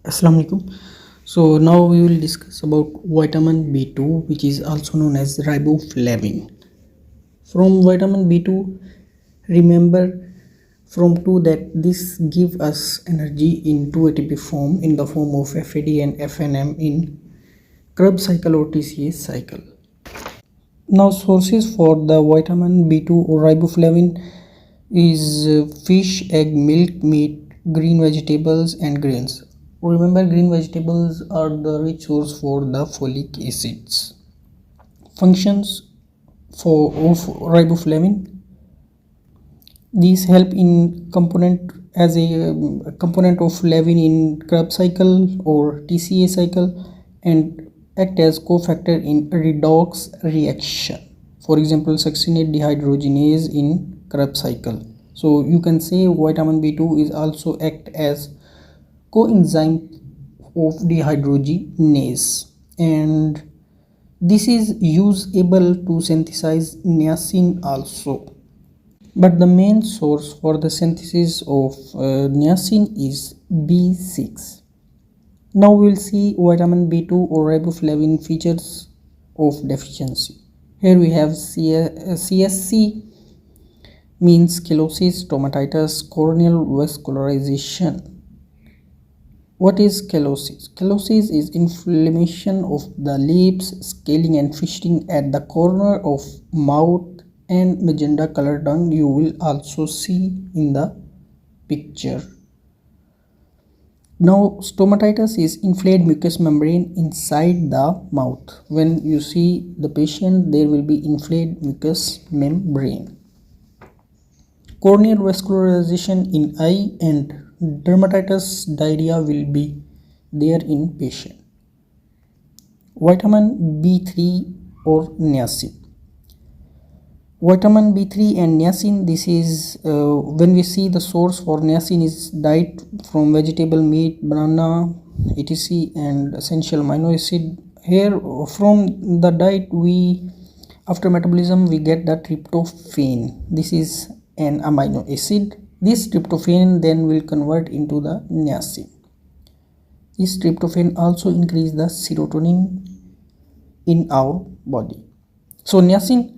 Assalamu alaikum. So now we will discuss about vitamin B2, which is also known as riboflavin. From vitamin B2, remember from 2 that this give us energy in 2 ATP form in the form of FAD and FNM in Krebs cycle or TCA cycle. Now sources for the vitamin B2 or riboflavin is fish, egg, milk, meat, green vegetables and grains. Remember, green vegetables are the rich source for the folic acids. Functions of riboflavin: these help in component as a component of flavin in Krebs cycle or TCA cycle and act as cofactor in redox reaction. For example, succinate dehydrogenase in Krebs cycle. So you can say vitamin B2 is also act as coenzyme of dehydrogenase, and this is usable to synthesize niacin also. But the main source for the synthesis of niacin is B6. Now we will see vitamin B2 or riboflavin features of deficiency. Here we have CSC means callosis, stomatitis, corneal vascularization. What is callosis? Callosis is inflammation of the lips, scaling and fishing at the corner of mouth, and magenta colored tongue you will also see in the picture. Now stomatitis is inflamed mucous membrane inside the mouth. When you see the patient, there will be inflamed mucous membrane. Corneal vascularization in eye and dermatitis diarrhea will be there in patient. Vitamin B3 or niacin. Vitamin B3 and niacin, this is when we see the source for niacin is diet from vegetable, meat, banana, etc. and essential amino acid. Here from the diet we after metabolism we get the tryptophan. This is an amino acid. This tryptophan then will convert into the niacin. This tryptophan also increase the serotonin in our body. So niacin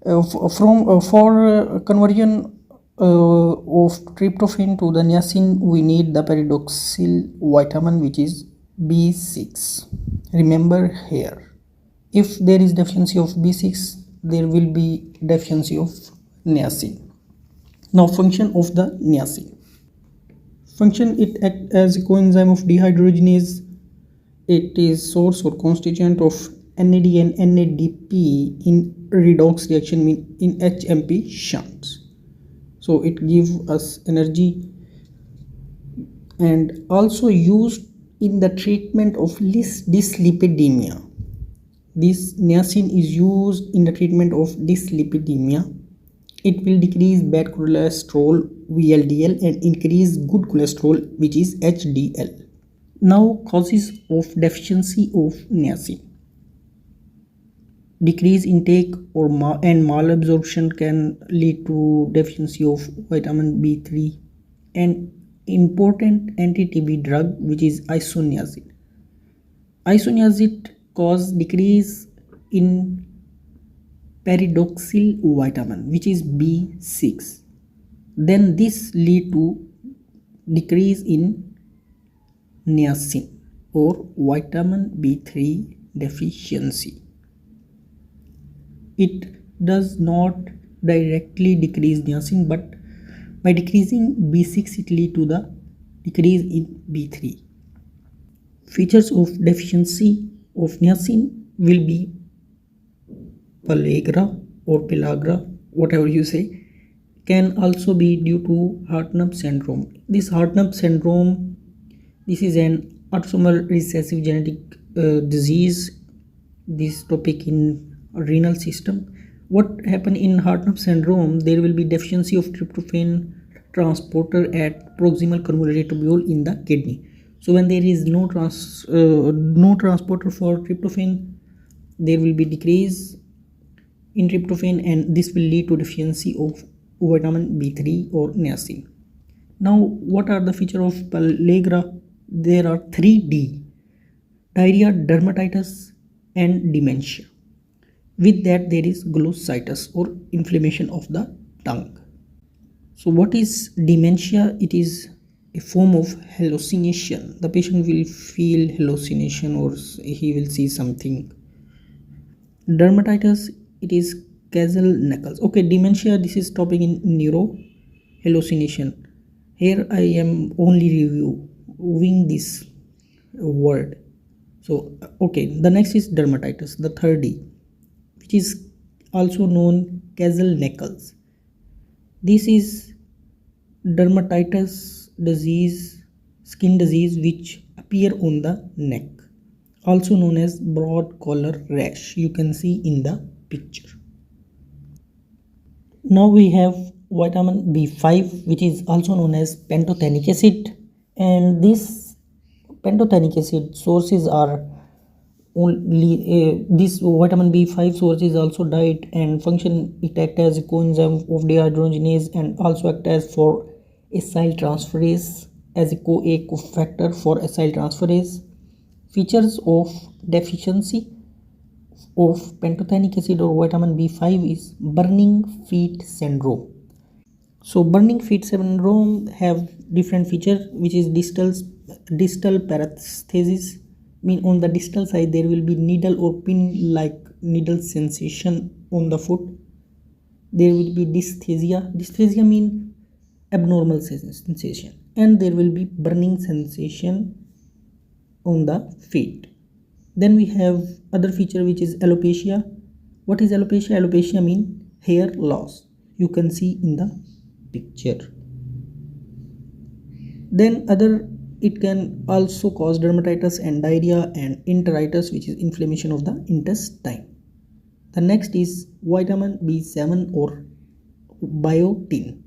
for conversion of tryptophan to the niacin, we need the pyridoxal vitamin, which is B6. Remember here, if there is deficiency of B6, there will be deficiency of niacin. Now function of the niacin. Function: it acts as a coenzyme of dehydrogenase. It is source or constituent of NAD and NADP in redox reaction in HMP shunts. So it gives us energy and also used in the treatment of dyslipidemia. This niacin is used in the treatment of dyslipidemia. It will decrease bad cholesterol VLDL and increase good cholesterol, which is HDL. Now causes of deficiency of niacin. Decreased intake or malabsorption can lead to deficiency of vitamin B3 and important anti-TB drug, which is isoniazid. Isoniazid cause decrease in pyridoxal vitamin, which is B6. Then this lead to decrease in niacin or vitamin B3 deficiency. It does not directly decrease niacin, but by decreasing B6 it lead to the decrease in B3. Features of deficiency of niacin will be pellagra or pellagra, whatever you say, can also be due to Hartnup syndrome. This Hartnup syndrome, this is an autosomal recessive genetic disease. This topic in renal system. What happen in Hartnup syndrome? There will be deficiency of tryptophan transporter at proximal convoluted tubule in the kidney. So when there is no transporter for tryptophan, there will be decrease in tryptophan, and this will lead to deficiency of vitamin B3 or niacin. Now what are the features of pellagra? there are 3D: diarrhea, dermatitis, and dementia. With that, there is glossitis or inflammation of the tongue. So, what is dementia? It is a form of hallucination. The patient will feel hallucination or he will see something. Dermatitis, it is causal knuckles. Okay, dementia, this is topic in neuro hallucination. Here I am only reviewing this word. So, okay, the next is dermatitis, the third D, which is also known causal knuckles. This is dermatitis disease, skin disease which appear on the neck, also known as broad collar rash. You can see in the picture. Now we have vitamin B5, which is also known as pantothenic acid, and this pantothenic acid sources are only this vitamin B5 source is also diet and function. It acts as a coenzyme of dehydrogenase and also act as for acyltransferase as a cofactor for acyltransferase. Features of deficiency of pantothenic acid or vitamin B5 is burning feet syndrome. So burning feet syndrome have different feature, which is distal paresthesis. Mean on the distal side there will be needle or pin like needle sensation on the foot. There will be dysesthesia. Dysesthesia mean abnormal sensation, and there will be burning sensation on the feet. Then we have other feature, which is alopecia. What is alopecia? Alopecia mean hair loss. You can see in the picture. Then it can also cause dermatitis and diarrhea and enteritis, which is inflammation of the intestine. The next is vitamin B7 or biotin.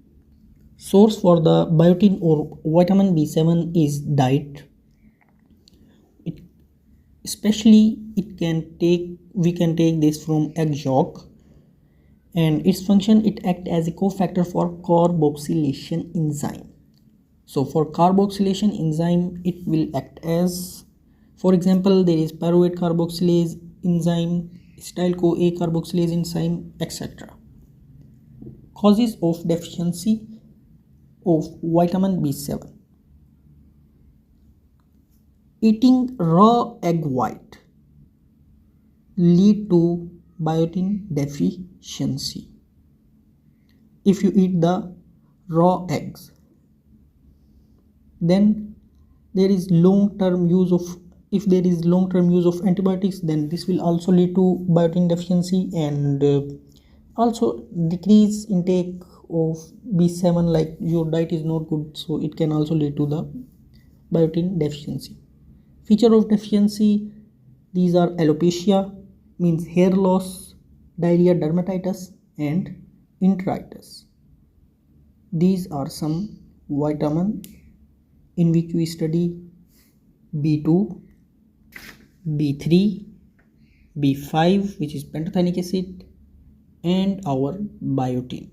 Source for the biotin or vitamin B7 is diet. Especially we can take this from egg yolk, and its function, it acts as a cofactor for carboxylation enzyme. So for carboxylation enzyme, it will act as, for example, there is pyruvate carboxylase enzyme, acetyl-CoA carboxylase enzyme, etc. Causes of deficiency of vitamin B7. Eating raw egg white lead to biotin deficiency. If you eat the raw eggs, then there is long-term use of antibiotics, then this will also lead to biotin deficiency, and also decrease intake of B7, like your diet is not good, so it can also lead to the biotin deficiency. Feature of deficiency, these are alopecia, means hair loss, diarrhea, dermatitis, and enteritis. These are some vitamin in which we study B2, B3, B5, which is pantothenic acid, and our biotin.